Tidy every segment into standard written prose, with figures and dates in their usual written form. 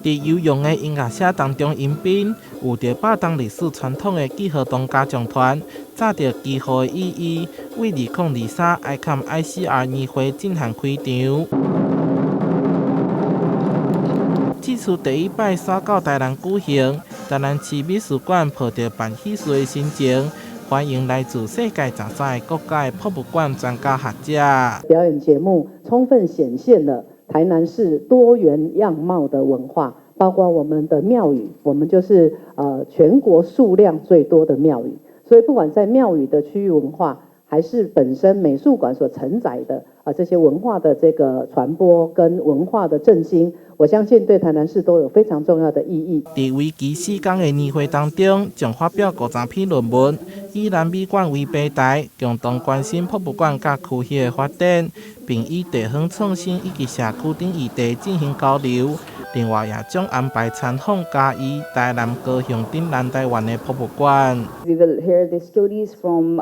在有用的音乐社当中迎宾，有着8当历史传统的记号堂家长团，载着记号的意义，为2023 ICOM ICR 年会进行开场。这次第一摆刷到台南举行，台南市美术馆抱着办喜事的心情，欢迎来自世界13个国家的博物馆专家学者。表演节目充分显现了台南市多元样貌的文化，包括我们的庙宇，我们就是全国数量最多的庙宇，所以不管在庙宇的区域文化，还是本身美术馆所承载的这些文化的这个传播跟文化的振兴，我相信对台南市都有非常重要的意义。在为期4天的年会当中，将发表53篇论文，以南美馆为平台，共同关心博物馆甲区域的发展，并以地方创新以及社区等议题进行交流。另外，也将安排参访嘉义、台南、高雄等南台湾的博物馆。We will hear the stories from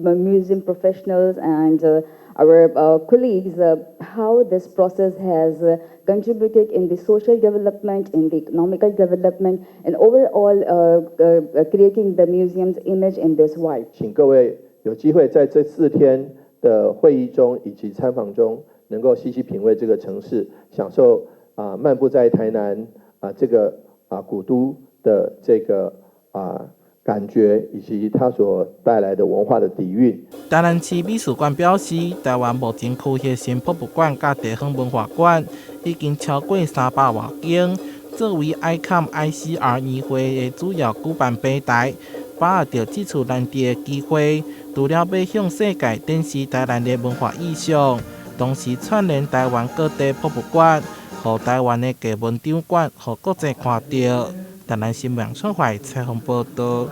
museum professionals and our colleagues how this process has contributed in the social development, in the economical development, and overall creating the museum's image in this world. 请各位有机会在这4天的会议中以及参访中，能够细细品味这个城市，享受漫步在台南这个古都的这个感觉，以及它所带来的文化的底蕴。台南市美术馆表示，台湾目前区域新博物馆甲地方文化馆已经超过300多间，作为 ICOM ICR 年会的主要举办平台，把握着这次难得的机会，除了要向世界展示台南的文化意象，同时串联台湾各地博物馆，让台湾的艺文场馆让国际看到。台南新闻网采访报道。